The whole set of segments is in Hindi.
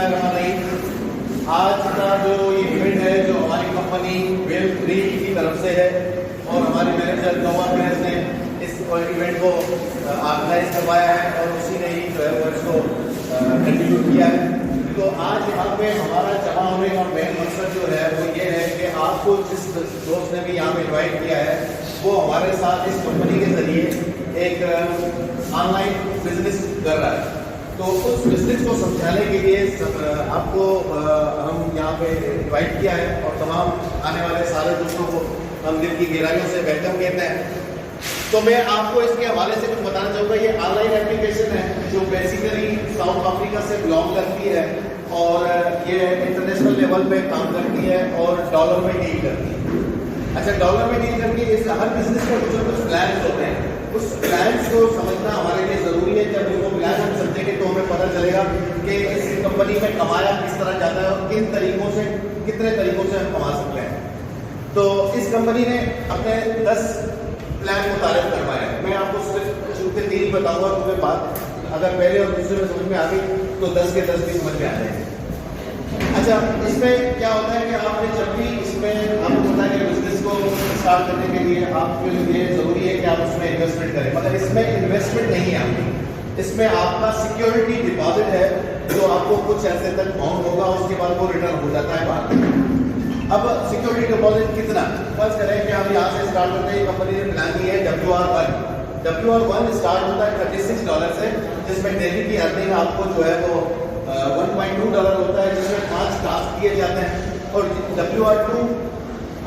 बिस्मिल्लाहिर्रहमानिर्रहीम। आज का जो इवेंट है जो हमारी कंपनी वेल 3 की तरफ से है और हमारे मैनेजर नोवा पेरेस ने इस इवेंट को ऑर्गेनाइज करवाया है और उसी ने ही जो है वो इसको कंट्रीब्यूट किया है। तो आज यहाँ पे हमारा जमा होने का मेन मकसद जो है वो ये है कि आपको जिस दोस्त ने भी यहाँ पे इन्वाइट किया है वो हमारे साथ इस कंपनी के जरिए एक ऑनलाइन बिजनेस कर रहा है। तो उस बिजनेस को समझाने के लिए आपको हम यहाँ पे इनवाइट किया है और तमाम आने वाले सारे दोस्तों को हम दिल की गहराइयों से वेलकम कहते हैं। तो मैं आपको इसके हवाले से कुछ बताना चाहूँगा। ये ऑनलाइन एप्लीकेशन है जो बेसिकली साउथ अफ्रीका से बिलोंग करती है और ये इंटरनेशनल लेवल पे काम करती है और डॉलर में डील करती है। अच्छा, डॉलर में डील करती है। इस हर बिजनेस के कुछ कुछ प्लान्स होते हैं, उस प्लान्स को समझना हमारे लिए ज़रूरी है। जब वो प्लान हम समझेंगे तो हमें पता चलेगा कि इस कंपनी में कमाया किस तरह जाता है और किन तरीकों से कितने तरीकों से हम कमा सकते हैं। तो इस कंपनी ने अपने 10 प्लान मुतारिफ करवाया है। मैं आपको सिर्फ चूंकि 3 बताऊंगा, क्योंकि बात अगर पहले और दूसरे में समझ में आ गई तो 10 के 10 भी समझ में आ जाएंगे। अच्छा, इसमें क्या होता है कि आपने जब भी इसमें आपको पता है कि बिजनेस को स्टार्ट करने के लिए आपके लिए ज़रूरी है कि आप उसमें इन्वेस्टमेंट करें, मगर इसमें इन्वेस्टमेंट नहीं है आपकी। इसमें आपका सिक्योरिटी डिपॉजिट है जो आपको कुछ ऐसे तक बाउंड होगा, उसके बाद वो रिटर्न हो जाता है बाद। अब सिक्योरिटी डिपॉजिट कितना, फर्ज करें कि हम यहाँ से स्टार्ट करते हैं। कंपनी ने प्लान की है WR1 स्टार्ट होता है $36 से, जिसमें डेली की अर्निंग आपको जो है वो $1.2 होता है, जिसमें 5 टास्क किए जाते हैं। और WR2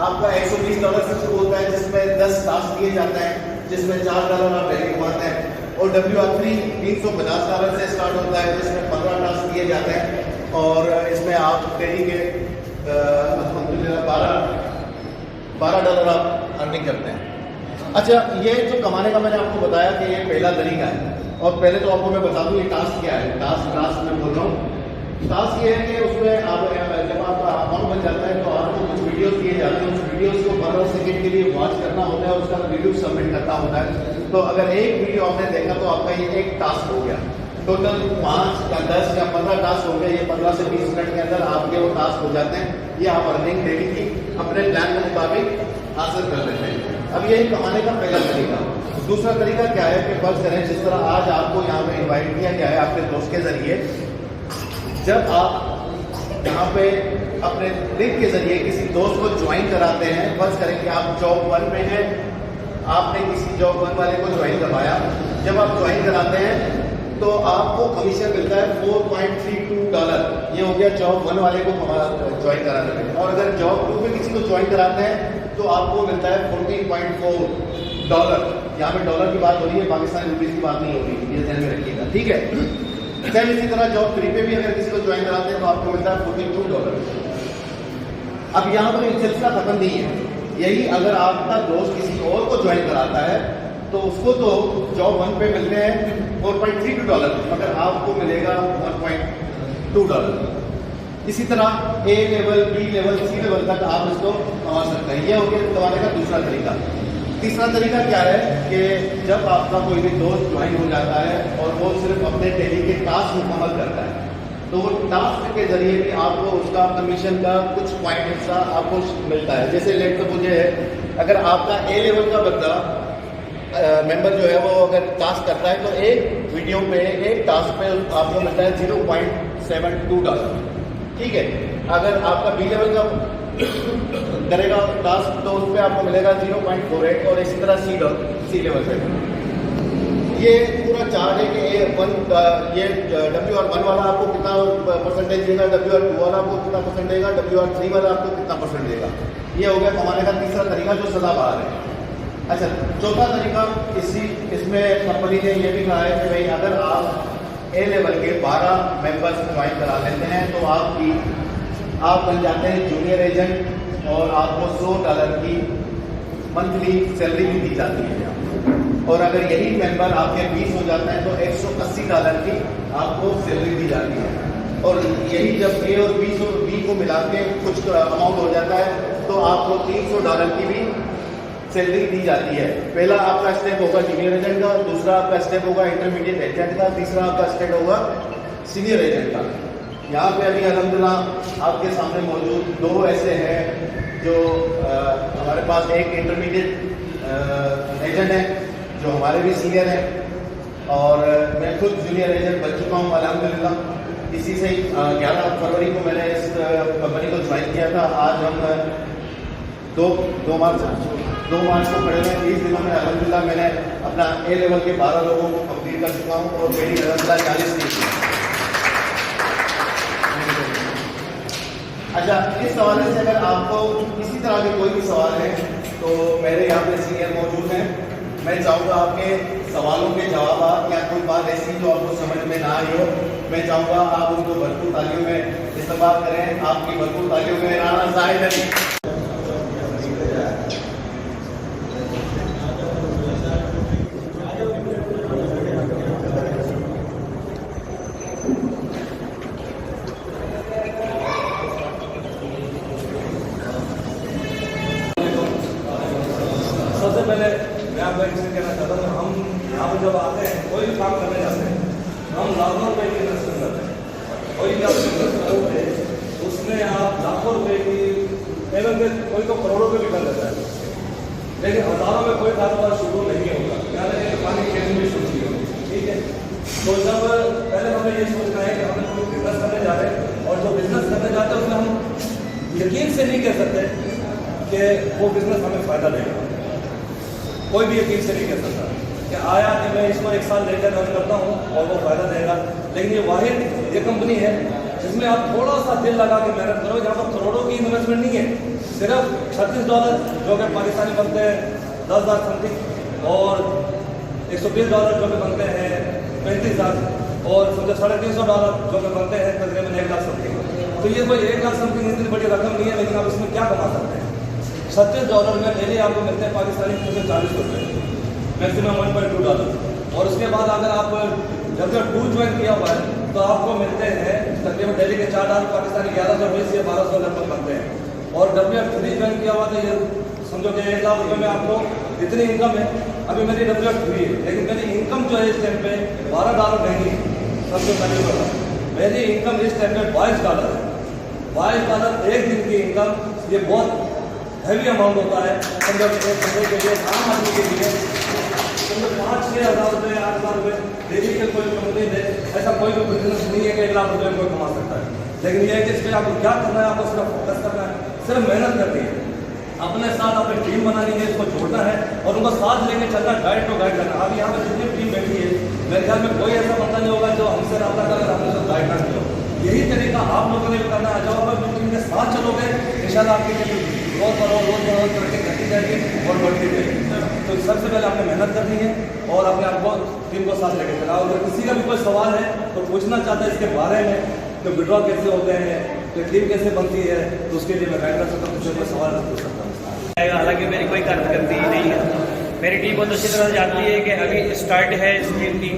आपका $120 से शुरू होता है, जिसमें 10 टास्क किए जाते हैं, जिसमें $4 आप डेली कमाते हैं। और WR3 $350 से स्टार्ट होता है, जिसमें 15 टास्क किए जाते हैं और इसमें आप डेली के $12 आप अर्निंग करते हैं। अच्छा, ये जो कमाने का मैंने आपको बताया कि ये पहला तरीका है। और पहले तो आपको मैं बता दूं ये टास्क क्या है। टास्क मैं बोल रहा हूँ। टास्क ये है कि उसमें आप जब आपका अकाउंट बन जाता है तो आपको कुछ वीडियोस दिए जाते हैं। उस वीडियोस को 15 सेकंड के लिए वॉच करना होता है, उसका रिव्यू सबमिट करना होता है। तो अगर एक वीडियो आपने देखा तो आपका ये एक टास्क हो गया। टोटल 5 या 10 या 15 टास्क हो गए। ये 15 से 20 मिनट के अंदर आपके वो टास्क हो जाते हैं। ये आप अर्निंग डेली की अपने प्लान के मुताबिक हासिल कर लेते हैं। अब यही कमाने का पहला तरीका। दूसरा तरीका क्या है कि फर्ज करें जिस तरह आज आपको यहाँ पे इनवाइट किया गया है आपके दोस्त के जरिए, जब आप यहाँ पे अपने लिंक के जरिए किसी दोस्त को ज्वाइन कराते हैं, फर्ज करें कि आप जॉब 1 में हैं, आपने किसी जॉब 1 वाले को ज्वाइन करवाया। जब आप ज्वाइन कराते हैं तो आपको कमीशन मिलता है $4.32। ये हो गया जॉब 1 वाले को ज्वाइन कराने में। और अगर जॉब 2 में किसी को ज्वाइन कराते हैं तो आपको मिलता है $14.4। यहाँ पे डॉलर की बात हो रही है, पाकिस्तानी रुपीज़ की बात नहीं हो रही, ये ध्यान में रखिएगा, ठीक है। सेम इसी तरह जॉब 3 पे भी अगर किसी को ज्वाइन कराते हैं तो आपको मिलता है $42। अब यहाँ पर एक सिलसिला खत्म नहीं है। यही अगर आपका दोस्त किसी और को ज्वाइन कराता है तो उसको तो जॉब 1 पे मिलते हैं $4.32, मगर आपको मिलेगा $1.2। इसी तरह A level, B level, C level तक आप इसको कमा सकते हैं। ये हो गया कमाने का दूसरा तरीका। तीसरा तरीका क्या है कि जब आपका कोई भी दोस्त ज्वाइन हो जाता है और वो सिर्फ अपने डेली के टास्क मुकम्मल करता है तो वो टास्क के जरिए भी आपको उसका कमीशन का कुछ पॉइंट हिस्सा आपको मिलता है। जैसे लेट तो मुझे है, अगर आपका A लेवल का बंदा मेंबर जो है वो अगर टास्क करता है तो एक वीडियो पे एक टास्क पे आपको मिलता है $0.72, ठीक है। अगर आपका B लेवल का करेगा टास्क तो उस पर आपको मिलेगा 0.48 और इसी तरह सी लेवल पे। ये पूरा चार्ट है कि ये WR1 वाला आपको कितना परसेंटेज देगा, WR2 वाला आपको कितना परसेंट देगा, WR3 वाला आपको कितना परसेंट देगा। ये हो गया कमाने का तीसरा तरीका जो सदाबहार है। अच्छा, चौथा तरीका इसमें कंपनी ने ये भी कहा है कि भाई अगर आप A लेवल के 12 मेंबर्स ज्वाइन करा लेते हैं तो आप बन जाते हैं जूनियर एजेंट और आपको $100 की मंथली सैलरी भी दी जाती है। और अगर यही मेंबर आपके 20 हो जाते हैं तो $180 की आपको सैलरी दी जाती है। और यही जब A और B को मिला के कुछ अमाउंट हो जाता है तो आपको $300 की भी सैलरी दी जाती है। पहला आपका स्टेप होगा जूनियर एजेंट का, दूसरा आपका स्टेप होगा इंटरमीडिएट एजेंट का, तीसरा आपका स्टेप होगा सीनियर एजेंट का। यहाँ पे अभी अल्हम्दुलिल्लाह आपके सामने मौजूद 2 ऐसे हैं जो हमारे पास एक इंटरमीडिएट एजेंट है जो हमारे भी सीनियर हैं, और मैं खुद जूनियर एजेंट बन चुका हूँ अल्हम्दुलिल्लाह। इसी से 11 फरवरी को मैंने इस कंपनी को ज्वाइन किया था। आज हम 2 मार्च को खड़े हुए 30 दिनों में अल्हम्दुलिल्लाह मैंने अपना A लेवल के 12 लोगों को कंप्लीट कर चुका हूँ और मेरी अल्हम्दुलिल्लाह 40 थी। अच्छा, इस हवाले से अगर आपको किसी तरह के कोई भी सवाल है तो मेरे यहाँ पे सीनियर मौजूद हैं। मैं चाहूँगा आपके सवालों के जवाब या कोई बात ऐसी जो आपको समझ में ना आई हो, मैं चाहूँगा आप उनको भरपूर तालियों में इस्तेमाल करें। आपकी भरपूर तालियों में राना जाहिद अली। सबसे पहले मैं आपको एक चीज़ कहना चाहता हूँ, हम यहाँ पर जब आते हैं कोई भी काम करने जाते हैं हम लाखों रुपए की इन्वेस्टमेंट करते हैं। कोई भी आप इन्वेस्ट करोगे उसमें आप लाखों रुपए की, एवं कोई तो करोड़ों पे भी कर लेता है, लेकिन हज़ारों में कोई कारोबार शुरू नहीं होगा, यहाँ तक पानी की खेती भी शुरू नहीं होगी। ठीक है, तो जब पहले हमें ये सोचना है कि हमें कोई बिजनेस करने जा रहे हैं, और जो बिजनेस करने जाते हैं उसमें हम यकीन से नहीं कह सकते कि वो बिजनेस हमें फ़ायदा देगा। कोई भी यकीन से नहीं कह सकता कि आया कि मैं इसको 1 साल लेकर रन करता हूँ और वो फ़ायदा देगा। लेकिन ये वाहिद ये कंपनी है जिसमें आप थोड़ा सा दिल लगा के मेहनत करो, जहाँ पर करोड़ों की इन्वेस्टमेंट नहीं है, सिर्फ $36 जो कि पाकिस्तानी बनते हैं 10,000 समथिंग, और $120 जो कि बनते हैं 35,000, और समझो $350 जो कि बनते हैं तकरीबन 1 लाख समथिंग। तो ये कोई 1 लाख समथिंग इतनी बड़ी रकम नहीं है, लेकिन आप इसमें क्या कमा सकते हैं। $36 में डेली आपको मिलते हैं पाकिस्तानी ₹40 मैक्सिमम $1.2, और उसके बाद अगर आप W2 ज्वाइन किया हुआ है तो आपको मिलते हैं तकरीबन डेली के $4 पाकिस्तानी 1120 या 1200 लगभग बनते हैं, और W3 ज्वाइन किया हुआ तो ये समझो कि 1 लाख रुपये में आपको इतनी इनकम है। अभी मेरी W3 है, लेकिन मेरी इनकम जो है इस टाइम पे $12 नहीं है, सबसे पहले बोला मेरी इनकम इस टाइम पे $22 है। $22 एक दिन की इनकम, ये बहुत हैवी अमाउंट होता है समझो कि एक बंदे के लिए, आम आदमी के लिए समझो 5-6 हज़ार रुपये 8 हज़ार रुपये डेली के कोई कंपनी दे, ऐसा कोई भी बिजनेस नहीं है कि 1 लाख रुपये कोई कमा सकता है। लेकिन यह है कि इसमें आपको क्या करना है, आपको सिर्फ फोकस करना है, सिर्फ मेहनत करनी है, अपने साथ अपनी टीम बनानी है, इसको जोड़ना है और उनको साथ लेके चलना, गाइड टू गाइड करना। अभी यहाँ पर जितनी टीम बैठी है मेरे ख्याल में कोई ऐसा बंदा नहीं होगा जो हमसे रब्ता कर हमने सब गाइड ना किया। यही तरीका आप लोगों ने भी करना है। जब आप टीम के साथ चलोगे इंशाल्लाह आपकी रोज तरक्की करती जाएगी और बढ़ती जाएगी। तो सबसे पहले आपने मेहनत करनी है और अपने आपको टीम को साथ लेकर चला। अगर किसी का भी कोई सवाल है तो पूछना चाहता है इसके बारे में, तो विड्रॉ कैसे होते हैं, तो टीम कैसे बनती है, तो उसके लिए मैं गाइड कर सकता हूँ, कुछ कोई सवाल पूछ सकता हूँ। हालांकि मेरी कोई कारकर्दगी ही नहीं है, मेरी टीम बहुत अच्छी तरह जानती है कि अभी स्टार्ट है इस टीम की,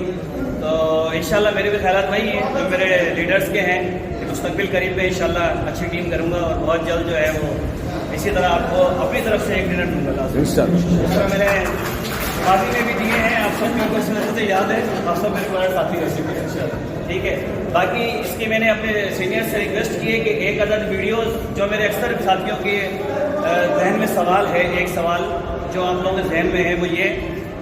तो इंशाल्लाह मेरे भी ख्यालात वही हैं जो मेरे लीडर्स के हैं कि मुस्तकबिल करीब में इंशाल्लाह अच्छी टीम करूँगा और बहुत जल्द जो है वो इसी तरह आपको अपनी तरफ से एक डिनर दूँगा। इंशाल्लाह मैंने माजी में भी दिए हैं, आप सब मेरे को से याद है, आप सब मेरे बड़े साथी रह चुके हैं इंशाल्लाह। ठीक है, बाकी इसकी मैंने अपने सीनियर से रिक्वेस्ट की है कि एक अदद वीडियोस जो मेरे अक्सर साथियों के जहन में सवाल है, एक सवाल जो आप लोगों के जहन में है वो ये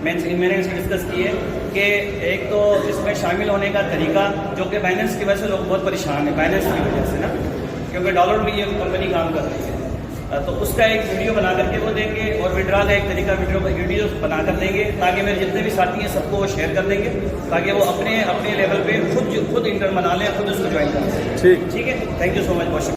मैंने इसमें डिस्कस की है कि एक तो इसमें शामिल होने का तरीका, जो कि बाइनेंस की वजह से लोग बहुत परेशान हैं, बाइनेंस की वजह से ना, क्योंकि डॉलर में ये कंपनी काम कर रही है, तो उसका एक वीडियो बना करके वो देंगे और विड्रॉ का एक तरीका वीडियो बना कर देंगे, ताकि मेरे जितने भी साथी हैं सबको वो शेयर कर देंगे, ताकि वो अपने लेवल पे खुद इंटर बना लें, खुद उसको ज्वाइन कर लें। ठीक है, थैंक यू सो मच। बहुत शुक्रिया।